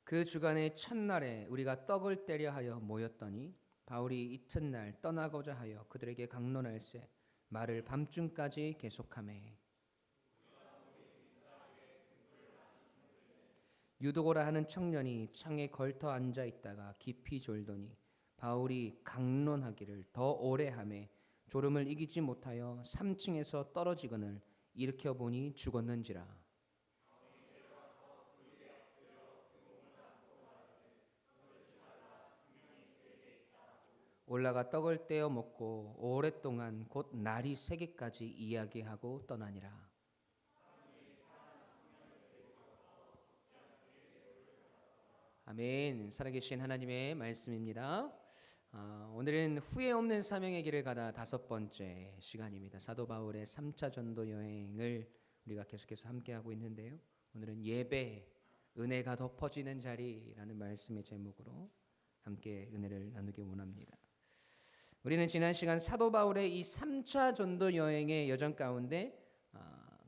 그 주간의 첫날에 우리가 떡을 떼려 하여 모였더니 바울이 이튿날 떠나고자 하여 그들에게 강론할세 말을 밤중까지 계속하매 유도고라 하는 청년이 창에 걸터 앉아 있다가 깊이 졸더니 바울이 강론하기를 더 오래 하매 졸음을 이기지 못하여 3층에서 떨어지거늘 일으켜 보니 죽었는지라. 올라가 떡을 떼어 먹고 오랫동안 곧 날이 새기까지 이야기하고 떠나니라. 아멘. 살아계신 하나님의 말씀입니다. 오늘은 후회 없는 사명의 길을 가다 5번째 시간입니다. 사도 바울의 3차 전도 여행을 우리가 계속해서 함께하고 있는데요. 오늘은 예배, 은혜가 덮어지는 자리라는 말씀의 제목으로 함께 은혜를 나누기 원합니다. 우리는 지난 시간 사도 바울의 이 3차 전도 여행의 여정 가운데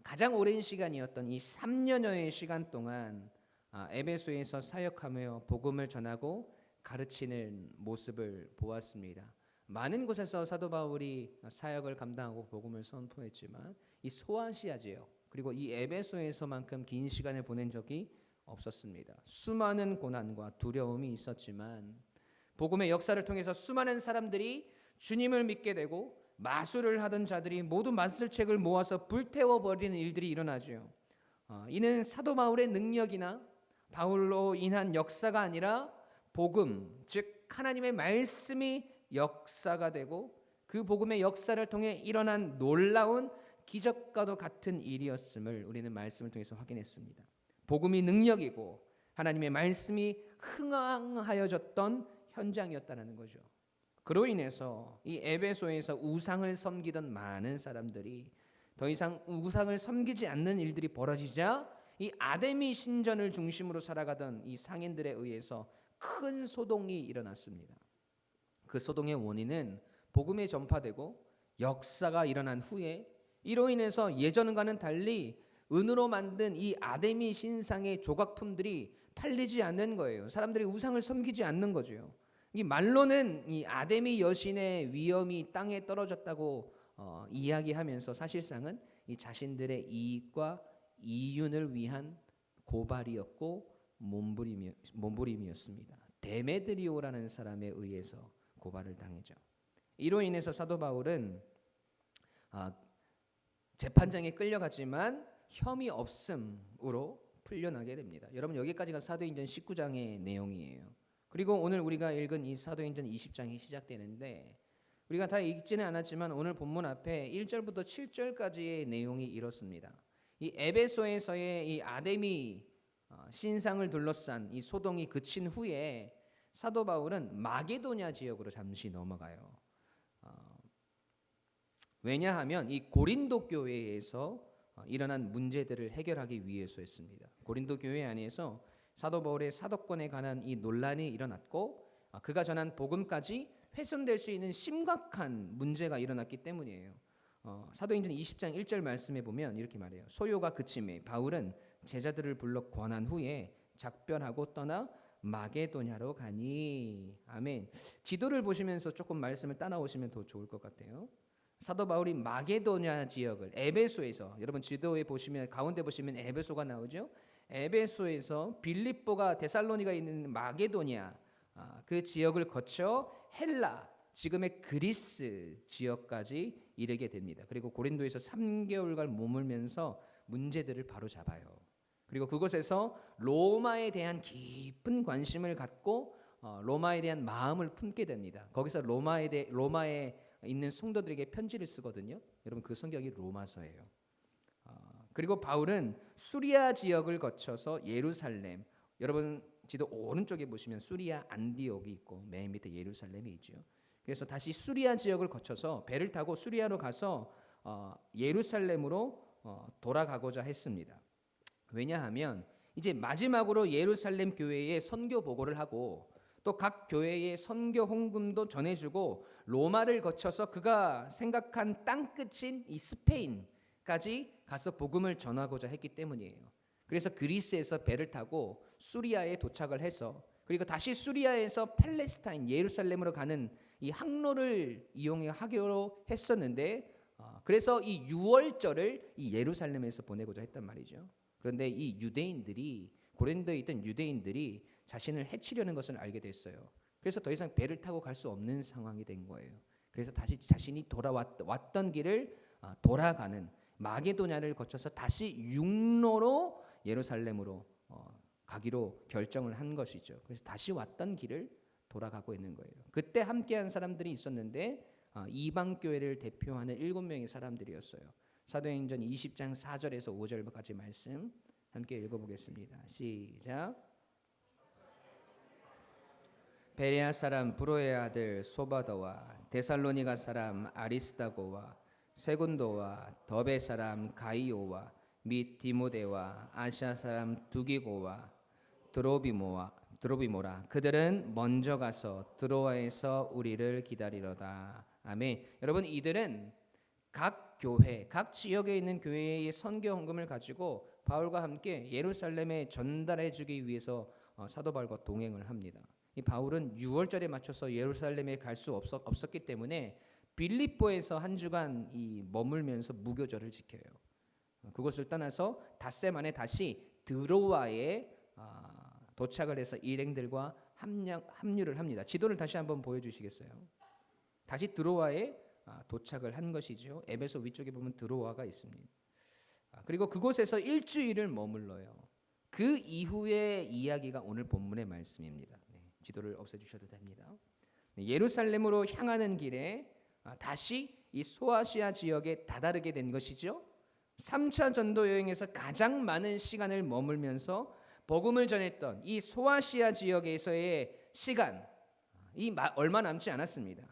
가장 오랜 시간이었던 이 3년여의 시간 동안 에베소에서 사역하며 복음을 전하고 가르치는 모습을 보았습니다. 많은 곳에서 사도 바울이 사역을 감당하고 복음을 선포했지만 이 소아시아 지역 그리고 이 에베소에서만큼 긴 시간을 보낸 적이 없었습니다. 수많은 고난과 두려움이 있었지만 복음의 역사를 통해서 수많은 사람들이 주님을 믿게 되고 마술을 하던 자들이 모두 마술책을 모아서 불태워버리는 일들이 일어나죠. 이는 사도 바울의 능력이나 바울로 인한 역사가 아니라 복음, 즉 하나님의 말씀이 역사가 되고 그 복음의 역사를 통해 일어난 놀라운 기적과도 같은 일이었음을 우리는 말씀을 통해서 확인했습니다. 복음이 능력이고 하나님의 말씀이 흥황하여졌던 현장이었다는 거죠. 그로 인해서 이 에베소에서 우상을 섬기던 많은 사람들이 더 이상 우상을 섬기지 않는 일들이 벌어지자 이 아데미 신전을 중심으로 살아가던 이 상인들에 의해서 큰 소동이 일어났습니다. 그 소동의 원인은 복음에 전파되고 역사가 일어난 후에 이로 인해서 예전과는 달리 은으로 만든 이 아데미 신상의 조각품들이 팔리지 않는 거예요. 사람들이 우상을 섬기지 않는 거죠. 이 말로는 이 아데미 여신의 위엄이 땅에 떨어졌다고 이야기하면서 사실상은 이 자신들의 이익과 이윤을 위한 고발이었고 몸부림이었습니다. 데메드리오라는 사람에 의해서 고발을 당했죠. 이로 인해서 사도 바울은 재판장에 끌려갔지만 혐의 없음으로 풀려나게 됩니다. 여러분 여기까지가 사도행전 19장의 내용이에요. 그리고 오늘 우리가 읽은 이 사도행전 20장이 시작되는데 우리가 다 읽지는 않았지만 오늘 본문 앞에 1절부터 7절까지의 내용이 이렇습니다. 이 에베소에서의 이 아데미 신상을 둘러싼 이 소동이 그친 후에 사도 바울은 마게도냐 지역으로 잠시 넘어가요. 왜냐하면 이 고린도 교회에서 일어난 문제들을 해결하기 위해서였습니다. 고린도 교회 안에서 사도 바울의 사도권에 관한 이 논란이 일어났고 그가 전한 복음까지 훼손될 수 있는 심각한 문제가 일어났기 때문이에요. 사도행전 20장 1절 말씀에 보면 이렇게 말해요. 소요가 그침에 바울은 제자들을 불러 권한 후에 작별하고 떠나 마게도냐로 가니. 아멘. 지도를 보시면서 조금 말씀을 따라오시면 더 좋을 것 같아요. 사도 바울이 마게도냐 지역을 에베소에서 여러분 지도에 보시면 가운데 보시면 에베소가 나오죠. 에베소에서 빌립보가 데살로니가 있는 마게도냐 그 지역을 거쳐 헬라 지금의 그리스 지역까지 이르게 됩니다. 그리고 고린도에서 3개월간 머물면서 문제들을 바로잡아요. 그리고 그곳에서 로마에 대한 깊은 관심을 갖고 로마에 대한 마음을 품게 됩니다. 거기서 로마에 있는 성도들에게 편지를 쓰거든요. 여러분 그 성경이 로마서예요. 그리고 바울은 수리아 지역을 거쳐서 예루살렘, 여러분 지도 오른쪽에 보시면 수리아 안디옥이 있고 맨 밑에 예루살렘이 있죠. 그래서 다시 수리아 지역을 거쳐서 배를 타고 수리아로 가서 예루살렘으로 돌아가고자 했습니다. 왜냐하면 이제 마지막으로 예루살렘 교회에 선교 보고를 하고 또 각 교회에 선교 헌금도 전해주고 로마를 거쳐서 그가 생각한 땅끝인 이 스페인까지 가서 복음을 전하고자 했기 때문이에요. 그래서 그리스에서 배를 타고 수리아에 도착을 해서 그리고 다시 수리아에서 팔레스타인 예루살렘으로 가는 이 항로를 이용하기로 했었는데 그래서 이 유월절을 이 예루살렘에서 보내고자 했단 말이죠. 그런데 이 유대인들이 고린도에 있던 유대인들이 자신을 해치려는 것을 알게 됐어요. 그래서 더 이상 배를 타고 갈 수 없는 상황이 된 거예요. 그래서 다시 자신이 돌아왔던 길을 돌아가는 마게도냐를 거쳐서 다시 육로로 예루살렘으로 가기로 결정을 한 것이죠. 그래서 다시 왔던 길을 돌아가고 있는 거예요. 그때 함께한 사람들이 있었는데 이방 교회를 대표하는 7명의 사람들이었어요. 사도행전 20장 4절에서 5절까지 말씀 함께 읽어보겠습니다. 시작. 베레아 사람 브로의 아들 소바더와 데살로니가 사람 아리스다고와 세군도와 더베 사람 가이오와 및 디모데와 아시아 사람 두기고와 드로비모라 그들은 먼저 가서 드로아에서 우리를 기다리러다. 아멘. 여러분, 이들은 각 교회, 각 지역에 있는 교회의 선교 헌금을 가지고 바울과 함께 예루살렘에 전달해 주기 위해서 사도 바울과 동행을 합니다. 이 바울은 6월절에 맞춰서 예루살렘에 갈 수 없었기 때문에 빌립보에서 한 주간 머물면서 무교절을 지켜요. 그것을 떠나서 닷새 만에 다시 드로아에 도착을 해서 일행들과 합류를 합니다. 지도를 다시 한번 보여주시겠어요? 다시 드로아에 도착을 한 것이죠. 에베소 위쪽에 보면 드로아가 있습니다. 그리고 그곳에서 일주일을 머물러요. 그 이후의 이야기가 오늘 본문의 말씀입니다. 지도를 없애주셔도 됩니다. 예루살렘으로 향하는 길에 다시 이 소아시아 지역에 다다르게 된 것이죠. 3차 전도 여행에서 가장 많은 시간을 머물면서 복음을 전했던 이 소아시아 지역에서의 시간 얼마 남지 않았습니다.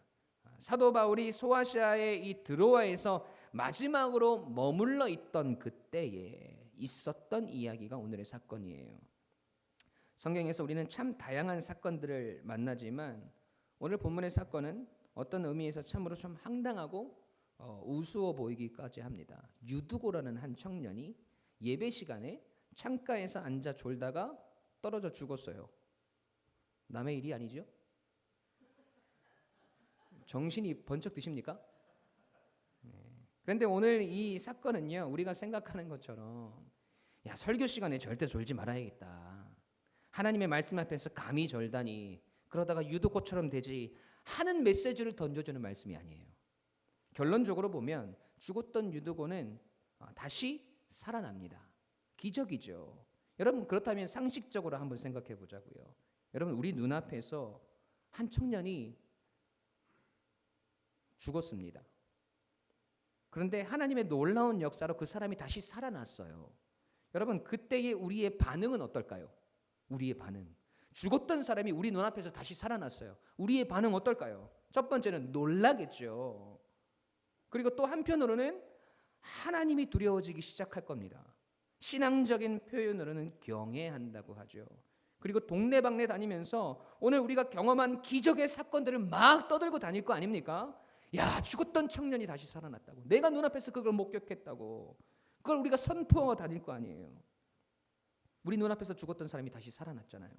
사도 바울이 소아시아의 이 드로아에서 마지막으로 머물러 있던 그때에 있었던 이야기가 오늘의 사건이에요. 성경에서 우리는 참 다양한 사건들을 만나지만 오늘 본문의 사건은 어떤 의미에서 참으로 좀 황당하고 우스워 보이기까지 합니다. 유두고라는 한 청년이 예배 시간에 창가에서 앉아 졸다가 떨어져 죽었어요. 남의 일이 아니죠? 정신이 번쩍 드십니까? 그런데 오늘 이 사건은요, 우리가 생각하는 것처럼 야, 설교 시간에 절대 졸지 말아야겠다. 하나님의 말씀 앞에서 감히 졸다니 그러다가 유두고처럼 되지 하는 메시지를 던져주는 말씀이 아니에요. 결론적으로 보면 죽었던 유두고는 다시 살아납니다. 기적이죠. 여러분, 그렇다면 상식적으로 한번 생각해 보자고요. 여러분, 우리 눈앞에서 한 청년이 죽었습니다. 그런데 하나님의 놀라운 역사로 그 사람이 다시 살아났어요. 여러분, 그때의 우리의 반응은 어떨까요? 우리의 반응. 죽었던 사람이 우리 눈앞에서 다시 살아났어요. 우리의 반응 어떨까요? 첫 번째는 놀라겠죠. 그리고 또 한편으로는 하나님이 두려워지기 시작할 겁니다. 신앙적인 표현으로는 경외한다고 하죠. 그리고 동네방네 다니면서 오늘 우리가 경험한 기적의 사건들을 막 떠들고 다닐 거 아닙니까? 야, 죽었던 청년이 다시 살아났다고. 내가 눈앞에서 그걸 목격했다고. 그걸 우리가 선포하고 다닐 거 아니에요. 우리 눈앞에서 죽었던 사람이 다시 살아났잖아요.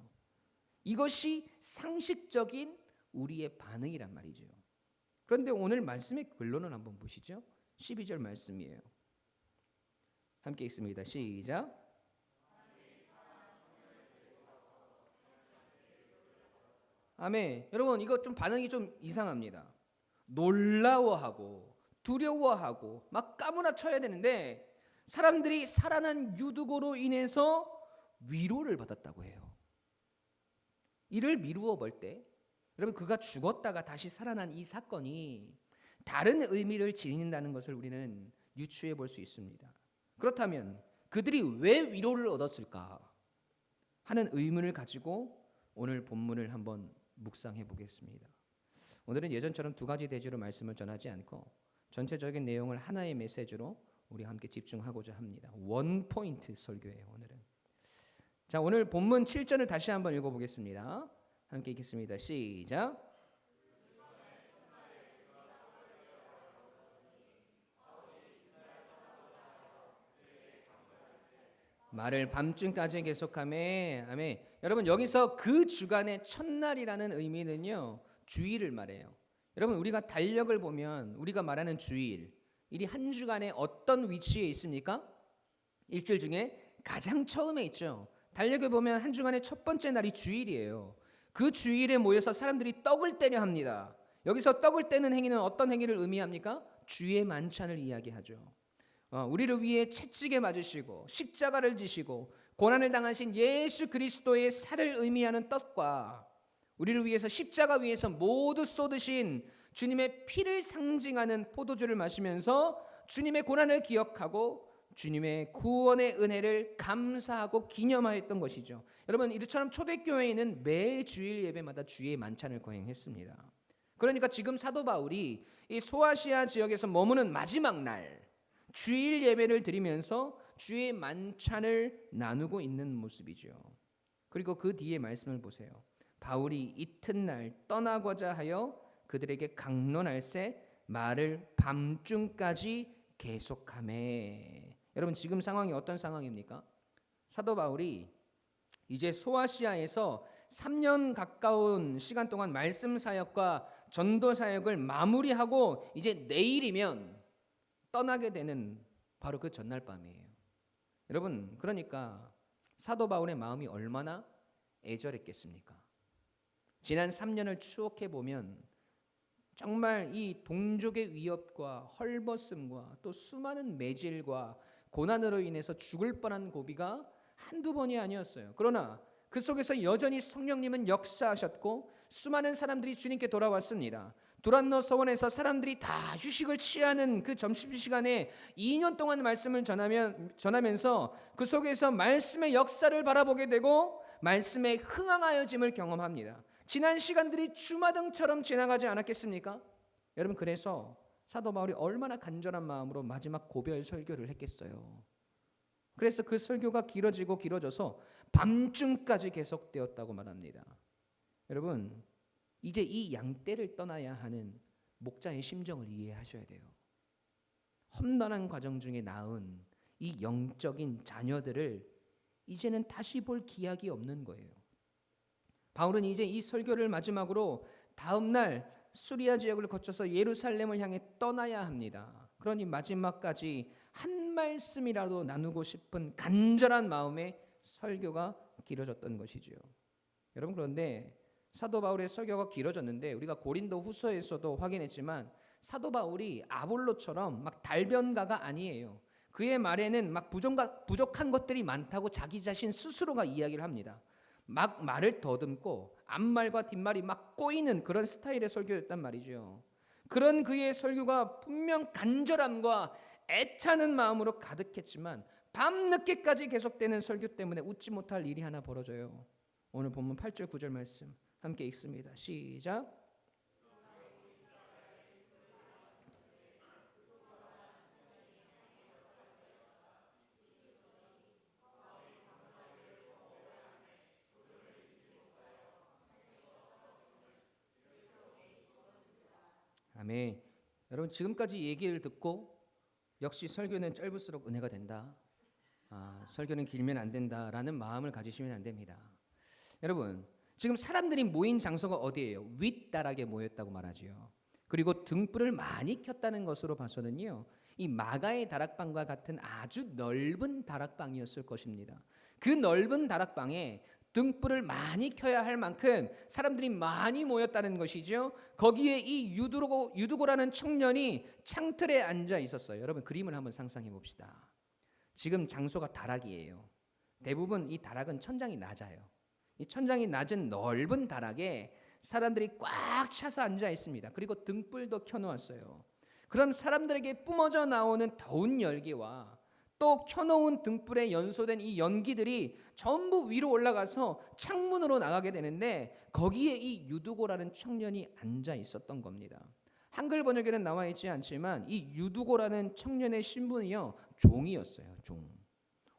이것이 상식적인 우리의 반응이란 말이죠. 그런데 오늘 말씀의 결론을 한번 보시죠. 12절 말씀이에요. 함께 읽습니다. 시작. 아멘. 여러분, 이거 좀 반응이 좀 이상합니다. 놀라워하고 두려워하고 막 까무라쳐야 되는데 사람들이 살아난 유두고로 인해서 위로를 받았다고 해요. 이를 미루어 볼 때 여러분, 그가 죽었다가 다시 살아난 이 사건이 다른 의미를 지닌다는 것을 우리는 유추해 볼 수 있습니다. 그렇다면 그들이 왜 위로를 얻었을까 하는 의문을 가지고 오늘 본문을 한번 묵상해 보겠습니다. 오늘은 예전처럼 두 가지 대주로 말씀을 전하지 않고 전체적인 내용을 하나의 메시지로 우리 함께 집중하고자 합니다. 원 포인트 설교예요, 오늘은. 자, 오늘 본문 7절을 다시 한번 읽어보겠습니다. 함께 읽겠습니다. 시작. 말을 밤중까지 계속하매. 아멘. 여러분 여기서 그 주간의 첫날이라는 의미는요, 주일을 말해요. 여러분 우리가 달력을 보면 우리가 말하는 주일, 일이 한 주간에 어떤 위치에 있습니까? 일주일 중에 가장 처음에 있죠. 달력을 보면 한 주간의 첫 번째 날이 주일이에요. 그 주일에 모여서 사람들이 떡을 떼려 합니다. 여기서 떡을 떼는 행위는 어떤 행위를 의미합니까? 주의 만찬을 이야기하죠. 우리를 위해 채찍에 맞으시고 십자가를 지시고 고난을 당하신 예수 그리스도의 살을 의미하는 떡과 우리를 위해서 십자가 위에서 모두 쏟으신 주님의 피를 상징하는 포도주를 마시면서 주님의 고난을 기억하고 주님의 구원의 은혜를 감사하고 기념하였던 것이죠. 여러분 이처럼 초대교회에는 매 주일 예배마다 주의 만찬을 거행했습니다. 그러니까 지금 사도 바울이 이 소아시아 지역에서 머무는 마지막 날 주일 예배를 드리면서 주의 만찬을 나누고 있는 모습이죠. 그리고 그 뒤에 말씀을 보세요. 바울이 이튿날 떠나고자 하여 그들에게 강론할새 말을 밤중까지 계속하매. 여러분 지금 상황이 어떤 상황입니까? 사도 바울이 이제 소아시아에서 3년 가까운 시간 동안 말씀 사역과 전도 사역을 마무리하고 이제 내일이면 떠나게 되는 바로 그 전날 밤이에요. 여러분 그러니까 사도 바울의 마음이 얼마나 애절했겠습니까? 지난 3년을 추억해 보면 정말 이 동족의 위협과 헐벗음과 또 수많은 매질과 고난으로 인해서 죽을 뻔한 고비가 한두 번이 아니었어요. 그러나 그 속에서 여전히 성령님은 역사하셨고 수많은 사람들이 주님께 돌아왔습니다. 두란노 서원에서 사람들이 다 휴식을 취하는 그 점심시간에 2년 동안 말씀을 전하면서 그 속에서 말씀의 역사를 바라보게 되고 말씀에 흥황하여짐을 경험합니다. 지난 시간들이 주마등처럼 지나가지 않았겠습니까? 여러분 그래서 사도 바울이 얼마나 간절한 마음으로 마지막 고별 설교를 했겠어요. 그래서 그 설교가 길어져서 밤중까지 계속되었다고 말합니다. 여러분 이제 이 양떼를 떠나야 하는 목자의 심정을 이해하셔야 돼요. 험난한 과정 중에 낳은 이 영적인 자녀들을 이제는 다시 볼 기약이 없는 거예요. 바울은 이제 이 설교를 마지막으로 다음 날 수리아 지역을 거쳐서 예루살렘을 향해 떠나야 합니다. 그러니 마지막까지 한 말씀이라도 나누고 싶은 간절한 마음에 설교가 길어졌던 것이죠. 여러분 그런데 사도 바울의 설교가 길어졌는데 우리가 고린도 후서에서도 확인했지만 사도 바울이 아볼로처럼 막 달변가가 아니에요. 그의 말에는 막 부족한 것들이 많다고 자기 자신 스스로가 이야기를 합니다. 막 말을 더듬고 앞말과 뒷말이 막 꼬이는 그런 스타일의 설교였단 말이죠. 그런 그의 설교가 분명 간절함과 애타는 마음으로 가득했지만 밤늦게까지 계속되는 설교 때문에 웃지 못할 일이 하나 벌어져요. 오늘 본문 8절 9절 말씀 함께 읽습니다. 시작. 아멘. 여러분 지금까지 얘기를 듣고 역시 설교는 짧을수록 은혜가 된다. 설교는 길면 안 된다라는 마음을 가지시면 안 됩니다. 여러분 지금 사람들이 모인 장소가 어디예요? 윗다락에 모였다고 말하지요. 그리고 등불을 많이 켰다는 것으로 봐서는요, 이 마가의 다락방과 같은 아주 넓은 다락방이었을 것입니다. 그 넓은 다락방에 등불을 많이 켜야 할 만큼 사람들이 많이 모였다는 것이죠. 거기에 이 유두고라는 청년이 창틀에 앉아 있었어요. 여러분 그림을 한번 상상해 봅시다. 지금 장소가 다락이에요. 대부분 이 다락은 천장이 낮아요. 이 천장이 낮은 넓은 다락에 사람들이 꽉 차서 앉아 있습니다. 그리고 등불도 켜놓았어요. 그럼 사람들에게 뿜어져 나오는 더운 열기와 또 켜놓은 등불에 연소된 이 연기들이 전부 위로 올라가서 창문으로 나가게 되는데 거기에 이 유두고라는 청년이 앉아 있었던 겁니다. 한글 번역에는 나와 있지 않지만 이 유두고라는 청년의 신분이요, 종이었어요. 종.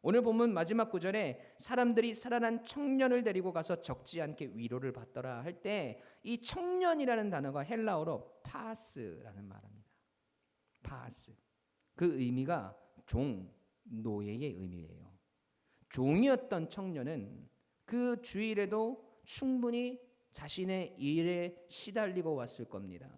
오늘 본문 마지막 구절에 사람들이 살아난 청년을 데리고 가서 적지 않게 위로를 받더라 할 때 이 청년이라는 단어가 헬라어로 파스라는 말입니다. 파스. 그 의미가 종, 노예의 의미예요. 종이었던 청년은 그 주일에도 충분히 자신의 일에 시달리고 왔을 겁니다.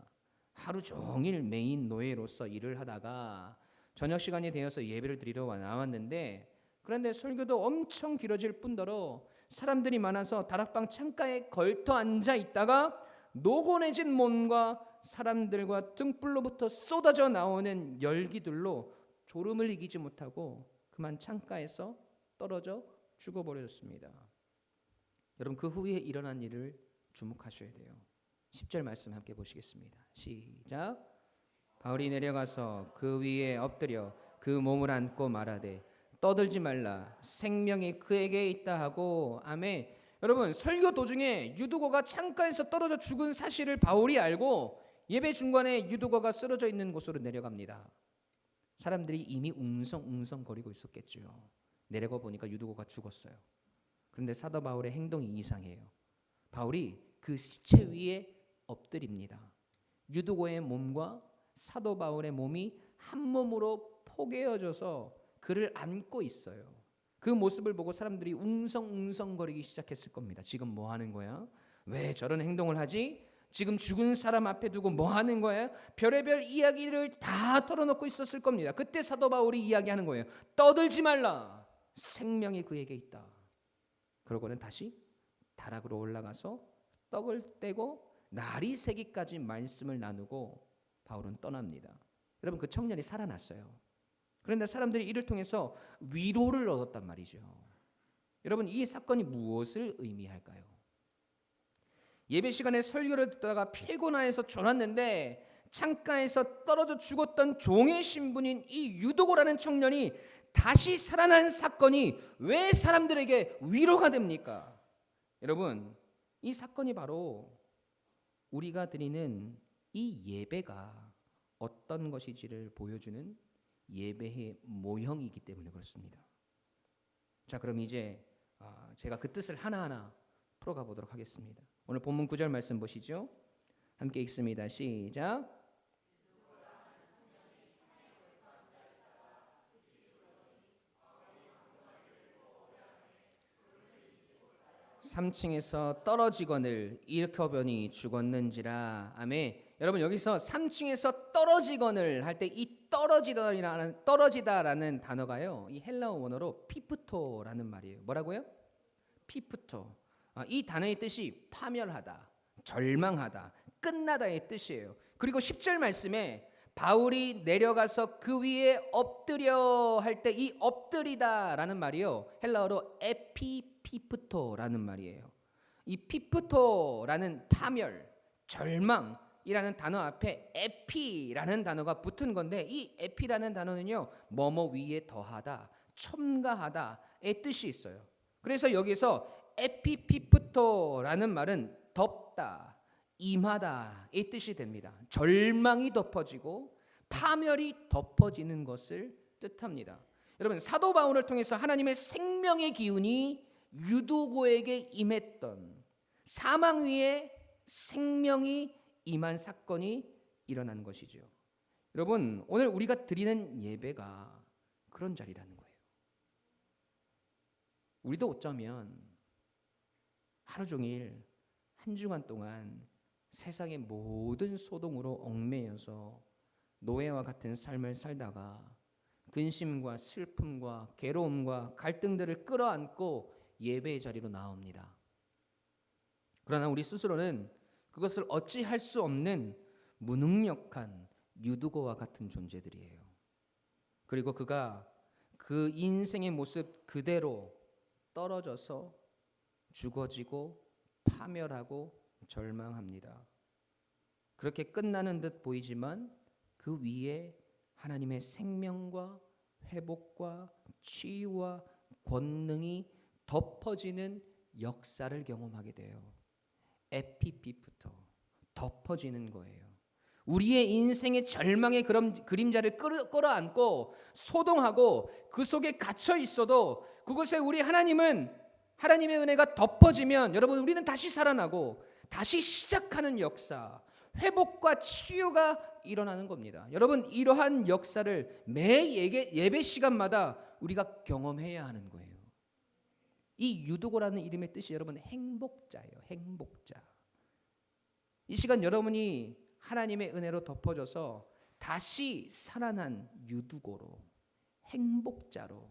하루 종일 메인 노예로서 일을 하다가 저녁 시간이 되어서 예배를 드리러 나왔는데, 그런데 설교도 엄청 길어질 뿐더러 사람들이 많아서 다락방 창가에 걸터 앉아 있다가 노곤해진 몸과 사람들과 등불로부터 쏟아져 나오는 열기들로 졸음을 이기지 못하고 그만 창가에서 떨어져 죽어버렸습니다. 여러분, 그 후에 일어난 일을 주목하셔야 돼요. 10절 말씀 함께 보시겠습니다. 시작. 바울이 내려가서 그 위에 엎드려 그 몸을 안고 말하되 떠들지 말라, 생명이 그에게 있다 하고. 아멘. 여러분, 설교 도중에 유두거가 창가에서 떨어져 죽은 사실을 바울이 알고 예배 중간에 유두거가 쓰러져 있는 곳으로 내려갑니다. 사람들이 이미 웅성웅성거리고 있었겠죠. 내려가 보니까 유두거가 죽었어요. 그런데 사도 바울의 행동이 이상해요. 바울이 그 시체 위에 엎드립니다. 유두거의 몸과 사도 바울의 몸이 한 몸으로 포개어져서 그를 안고 있어요. 그 모습을 보고 사람들이 웅성웅성거리기 시작했을 겁니다. 지금 뭐 하는 거야? 왜 저런 행동을 하지? 지금 죽은 사람 앞에 두고 뭐 하는 거야? 별의별 이야기를 다 털어놓고 있었을 겁니다. 그때 사도 바울이 이야기하는 거예요. 떠들지 말라, 생명이 그에게 있다. 그러고는 다시 다락으로 올라가서 떡을 떼고 날이 새기까지 말씀을 나누고 바울은 떠납니다. 여러분, 그 청년이 살아났어요. 그런데 사람들이 이를 통해서 위로를 얻었단 말이죠. 여러분, 이 사건이 무엇을 의미할까요? 예배 시간에 설교를 듣다가 피곤해서 졸았는데 창가에서 떨어져 죽었던 종의 신분인 이 유도고라는 청년이 다시 살아난 사건이 왜 사람들에게 위로가 됩니까? 여러분, 이 사건이 바로 우리가 드리는 이 예배가 어떤 것이지를 보여주는 예배의 모형이기 때문에 그렇습니다. 자, 그럼 이제 제가 그 뜻을 하나하나 풀어가 보도록 하겠습니다. 오늘 본문 9절 말씀 보시죠. 함께 읽습니다. 시작. 3층에서 떨어지거늘 일컬으니 죽었는지라. 아멘. 여러분, 여기서 3층에서 떨어지거늘 할 때 이 떨어지다라는 단어가요, 이 헬라어 원어로 피프토라는 말이에요. 뭐라고요? 피프토. 이 단어의 뜻이 파멸하다, 절망하다, 끝나다의 뜻이에요. 그리고 10절 말씀에 바울이 내려가서 그 위에 엎드려 할 때 이 엎드리다라는 말이요, 헬라어로 에피피프토라는 말이에요. 이 피프토라는 파멸, 절망이라는 단어 앞에 에피라는 단어가 붙은 건데, 이 에피라는 단어는요, 뭐뭐 위에 더하다, 첨가하다의 뜻이 있어요. 그래서 여기서 에피피프토라는 말은 덮다, 임하다의 뜻이 됩니다. 절망이 덮어지고 파멸이 덮어지는 것을 뜻합니다. 여러분, 사도 바울을 통해서 하나님의 생명의 기운이 유두고에게 임했던, 사망 위에 생명이 임한 사건이 일어난 것이죠. 여러분, 오늘 우리가 드리는 예배가 그런 자리라는 거예요. 우리도 어쩌면 하루 종일 한 주간 동안 세상의 모든 소동으로 얽매여서 노예와 같은 삶을 살다가 근심과 슬픔과 괴로움과 갈등들을 끌어안고 예배의 자리로 나옵니다. 그러나 우리 스스로는 그것을 어찌할 수 없는 무능력한 유두고와 같은 존재들이에요. 그리고 그가 그 인생의 모습 그대로 떨어져서 죽어지고 파멸하고 절망합니다. 그렇게 끝나는 듯 보이지만 그 위에 하나님의 생명과 회복과 치유와 권능이 덮어지는 역사를 경험하게 돼요. 에피피부터 덮어지는 거예요. 우리의 인생의 절망의 그림자를 끌어안고 소동하고 그 속에 갇혀 있어도 그곳에 우리 하나님의 은혜가 덮어지면, 여러분, 우리는 다시 살아나고 다시 시작하는 역사, 회복과 치유가 일어나는 겁니다. 여러분, 이러한 역사를 매 예배 시간마다 우리가 경험해야 하는 거예요. 이 유두고라는 이름의 뜻이 여러분 행복자예요. 행복자. 이 시간 여러분이 하나님의 은혜로 덮어져서 다시 살아난 유두고로, 행복자로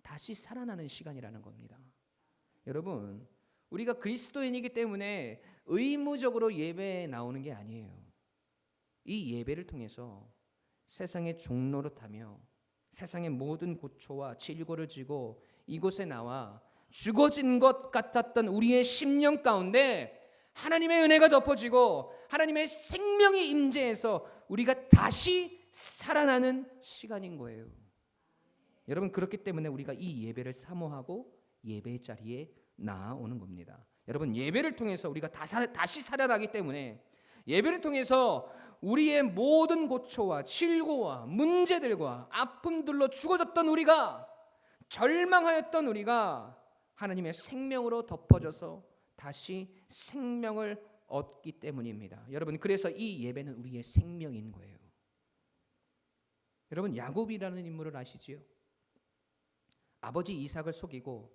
다시 살아나는 시간이라는 겁니다. 여러분, 우리가 그리스도인이기 때문에 의무적으로 예배에 나오는 게 아니에요. 이 예배를 통해서 세상의 종노릇하며 세상의 모든 고초와 질고를 지고 이곳에 나와 죽어진 것 같았던 우리의 심령 가운데 하나님의 은혜가 덮어지고 하나님의 생명이 임재해서 우리가 다시 살아나는 시간인 거예요. 여러분, 그렇기 때문에 우리가 이 예배를 사모하고 예배의 자리에 나아오는 겁니다. 여러분, 예배를 통해서 우리가 다시 살아나기 때문에 예배를 통해서 우리의 모든 고초와 질고와 문제들과 아픔들로 죽어졌던 우리가, 절망하였던 우리가 하나님의 생명으로 덮어져서 다시 생명을 얻기 때문입니다. 여러분, 그래서 이 예배는 우리의 생명인 거예요. 여러분, 야곱이라는 인물을 아시지요? 아버지 이삭을 속이고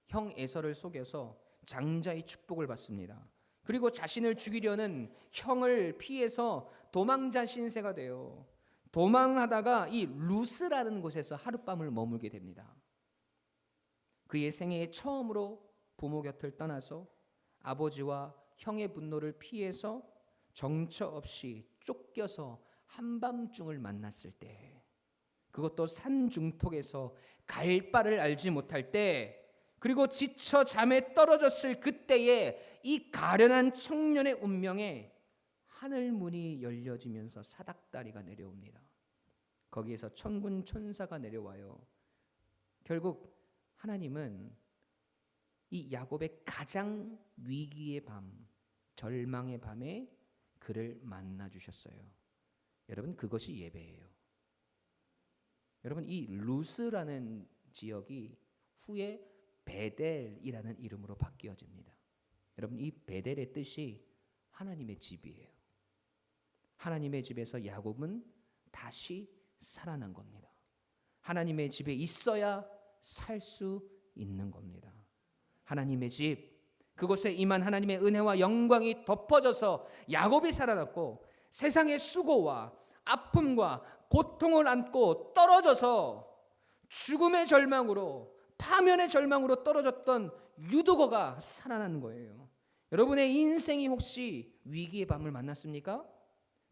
형 에서를 속여서 장자의 축복을 받습니다. 그리고 자신을 죽이려는 형을 피해서 도망자 신세가 돼요. 도망하다가 이 루스라는 곳에서 하룻밤을 머물게 됩니다. 그의 생애에 처음으로 부모 곁을 떠나서 아버지와 형의 분노를 피해서 정처 없이 쫓겨서 한밤중을 만났을 때, 그것도 산중턱에서 갈 바를 알지 못할 때, 그리고 지쳐 잠에 떨어졌을 그때에 이 가련한 청년의 운명에 하늘문이 열려지면서 사닥다리가 내려옵니다. 거기에서 천군 천사가 내려와요. 결국 하나님은 이 야곱의 가장 위기의 밤, 절망의 밤에 그를 만나 주셨어요. 여러분, 그것이 예배예요. 여러분, 이 루스라는 지역이 후에 베델이라는 이름으로 바뀌어집니다. 여러분, 이 베델의 뜻이 하나님의 집이에요. 하나님의 집에서 야곱은 다시 살아난 겁니다. 하나님의 집에 있어야 살 수 있는 겁니다. 하나님의 집, 그곳에 임한 하나님의 은혜와 영광이 덮어져서 야곱이 살아났고, 세상의 수고와 아픔과 고통을 안고 떨어져서 죽음의 절망으로, 파면의 절망으로 떨어졌던 유두고가 살아나는 거예요. 여러분의 인생이 혹시 위기의 밤을 만났습니까?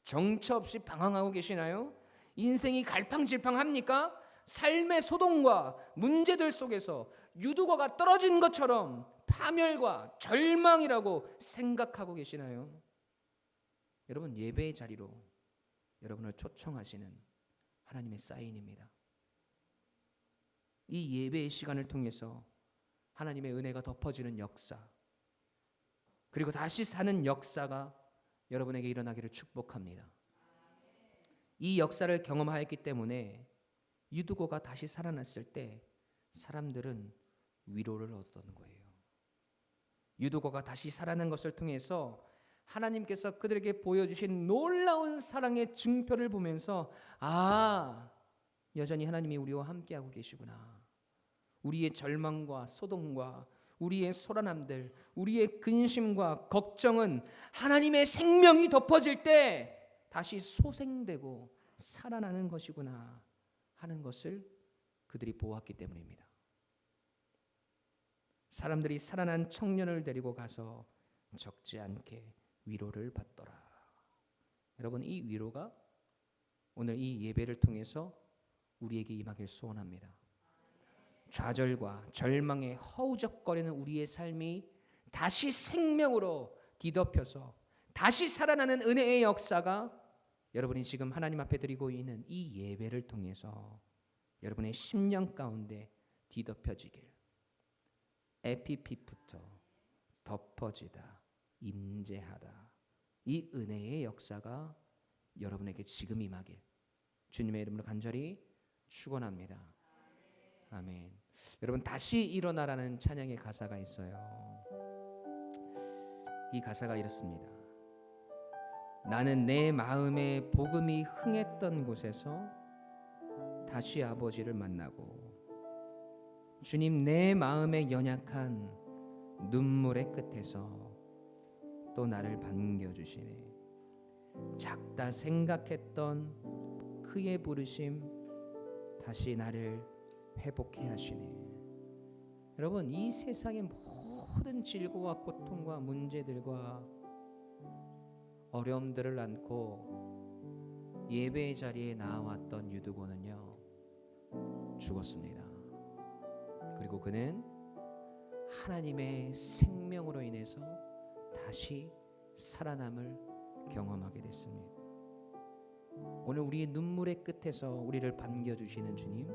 정처 없이 방황하고 계시나요? 인생이 갈팡질팡합니까? 삶의 소동과 문제들 속에서 유두고가 떨어진 것처럼 파멸과 절망이라고 생각하고 계시나요? 여러분, 예배의 자리로 여러분을 초청하시는 하나님의 사인입니다. 이 예배의 시간을 통해서 하나님의 은혜가 덮어지는 역사, 그리고 다시 사는 역사가 여러분에게 일어나기를 축복합니다. 이 역사를 경험하였기 때문에 유두고가 다시 살아났을 때 사람들은 위로를 얻었던 거예요. 유두고가 다시 살아난 것을 통해서 하나님께서 그들에게 보여주신 놀라운 사랑의 증표를 보면서, 아, 여전히 하나님이 우리와 함께하고 계시구나. 우리의 절망과 소동과 우리의 소란함들, 우리의 근심과 걱정은 하나님의 생명이 덮어질 때 다시 소생되고 살아나는 것이구나 하는 것을 그들이 보았기 때문입니다. 사람들이 살아난 청년을 데리고 가서 적지 않게 위로를 받더라. 여러분, 이 위로가 오늘 이 예배를 통해서 우리에게 임하길 소원합니다. 좌절과 절망에 허우적거리는 우리의 삶이 다시 생명으로 뒤덮여서 다시 살아나는 은혜의 역사가 여러분이 지금 하나님 앞에 드리고 있는 이 예배를 통해서 여러분의 심령 가운데 뒤덮여지길, 에피피부터 덮어지다, 임재하다, 이 은혜의 역사가 여러분에게 지금 임하길 주님의 이름으로 간절히 축원합니다. 아멘. 여러분, 다시 일어나라는 찬양의 가사가 있어요. 이 가사가 이렇습니다. 나는 내 마음에 복음이 흥했던 곳에서 다시 아버지를 만나고 주님, 내 마음의 연약한 눈물의 끝에서 또 나를 반겨주시네. 작다 생각했던 그의 부르심 다시 나를 회복해 하시네. 여러분, 이 세상의 모든 질고와 고통과 문제들과 어려움들을 안고 예배의 자리에 나와왔던 유두고는요, 죽었습니다. 그리고 그는 하나님의 생명으로 인해서 다시 살아남을 경험하게 됐습니다. 오늘 우리의 눈물의 끝에서 우리를 반겨주시는 주님,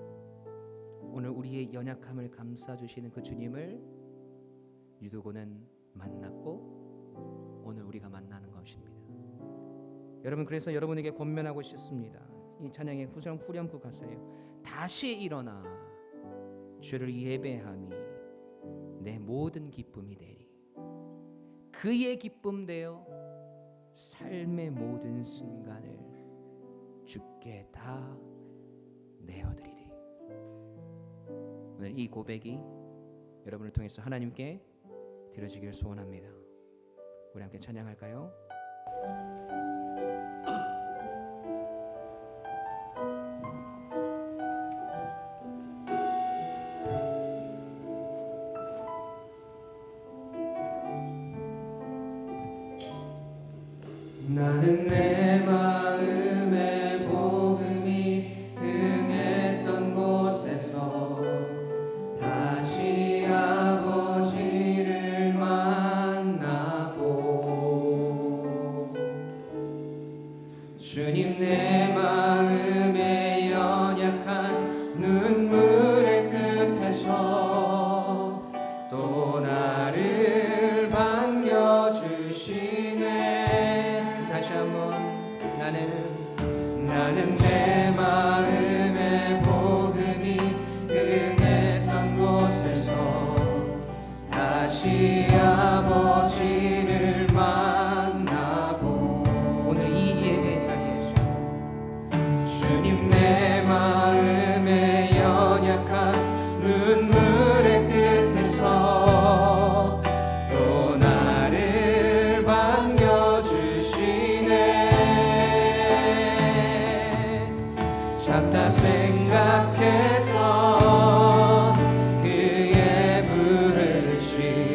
오늘 우리의 연약함을 감싸주시는 그 주님을 유두고는 만났고 오늘 우리가 만나는 것입니다. 여러분, 그래서 여러분에게 권면하고 싶습니다. 이 찬양의 후렴구 가사예요. 다시 일어나 주를 예배함이 내 모든 기쁨이 되리. 그의 기쁨 되어 삶의 모든 순간을 주께 다 내어드리리. 오늘 이 고백이 여러분을 통해서 하나님께 드려지기를 소원합니다. 우리 함께 찬양할까요? 나는 내 마음의 복음이 흥했던 곳에서 다시 아버지를 만나고, 주님, 내 마음의 연약한 눈물의 끝에서 또 나를 반겨주시네. 다시 한번, 나는 내 마음의 복음이 흥했던 곳에서 다시 아버지를 만나고, 오늘 이 예배 자리에서 주님, 내 마음의 연약한 눈물의 끝에서 또 나를 반겨주시네. 작다 생각했던 그의 부르심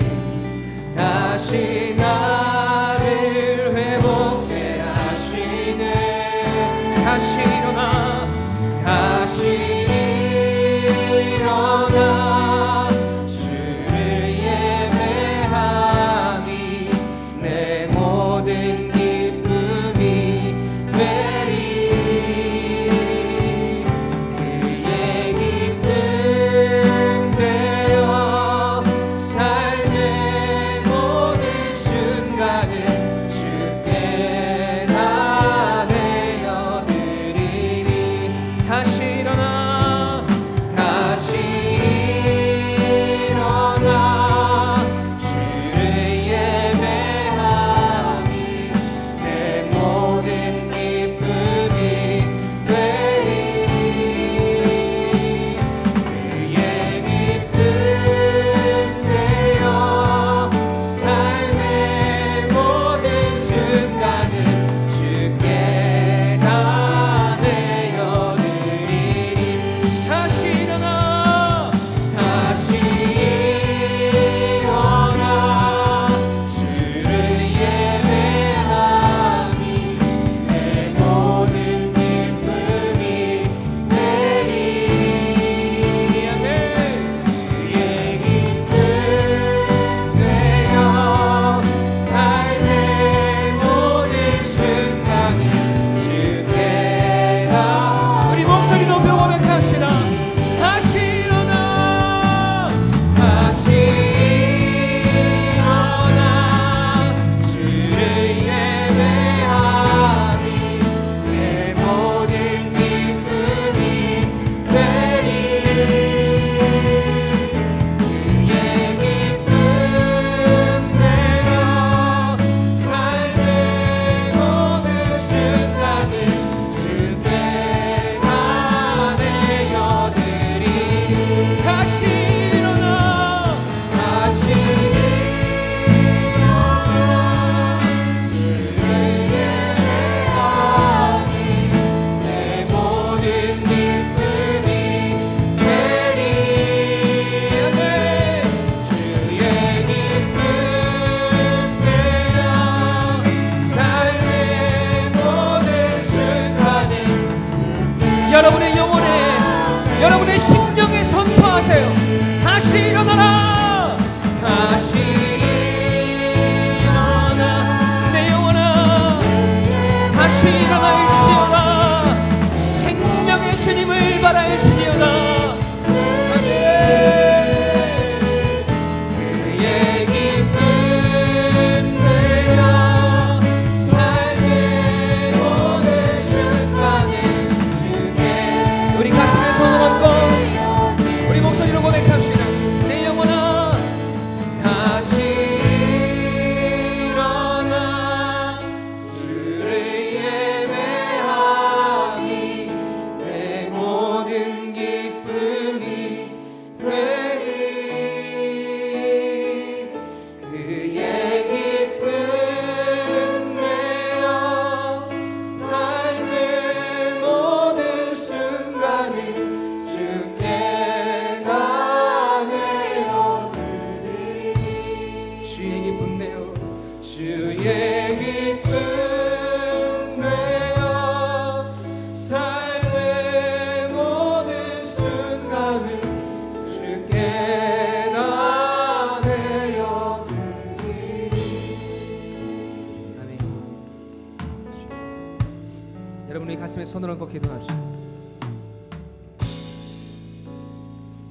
가슴에 손을 얹고 기도합시다.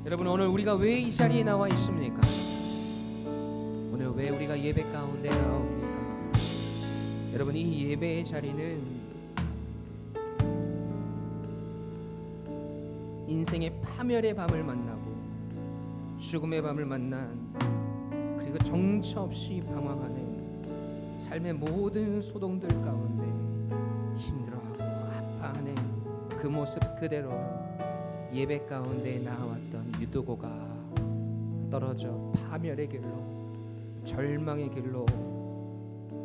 여러분, 오늘 우리가 왜 이 자리에 나와 있습니까? 오늘 왜 우리가 예배 가운데 나옵니까? 여러분, 이 예배의 자리는 인생의 파멸의 밤을 만나고 죽음의 밤을 만난, 그리고 정처 없이 방황하는 삶의 모든 소동들 가운데 힘들어하고 아파하는 그 모습 그대로 예배 가운데 나왔던 유도고가 떨어져 파멸의 길로, 절망의 길로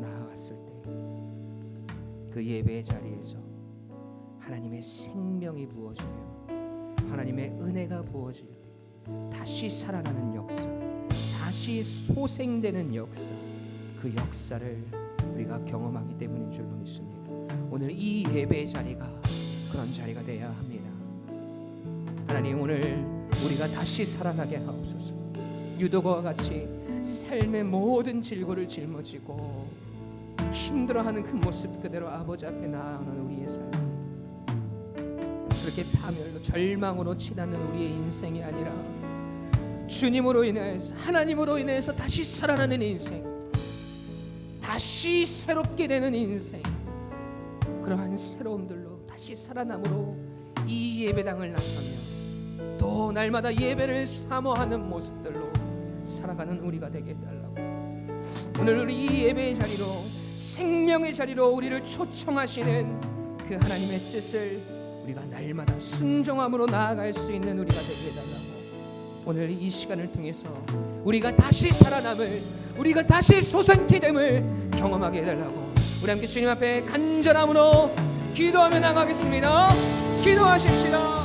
나아갔을 때 그 예배의 자리에서 하나님의 생명이 부어지며 하나님의 은혜가 부어질 때 다시 살아나는 역사, 다시 소생되는 역사, 그 역사를 우리가 경험하기 때문인 줄로 믿습니다. 오늘 이 예배의 자리가 그런 자리가 되어야 합니다. 하나님, 오늘 우리가 다시 살아나게 하옵소서. 유도가와 같이 삶의 모든 질고를 짊어지고 힘들어하는 그 모습 그대로 아버지 앞에 나아가는 우리의 삶, 그렇게 파멸로 절망으로 치닫는 우리의 인생이 아니라 주님으로 인해서, 하나님으로 인해서 다시 살아나는 인생, 다시 새롭게 되는 인생, 그러한 새로움들로 다시 살아남으로 이 예배당을 나서며 또 날마다 예배를 사모하는 모습들로 살아가는 우리가 되게 해달라고, 오늘 우리 이 예배의 자리로, 생명의 자리로 우리를 초청하시는 그 하나님의 뜻을 우리가 날마다 순종함으로 나아갈 수 있는 우리가 되게 해달라고, 오늘 이 시간을 통해서 우리가 다시 살아남을, 우리가 다시 소생케 됨을 경험하게 해달라고, 우리 함께 주님 앞에 간절함으로 기도하며 나가겠습니다. 기도하십시다.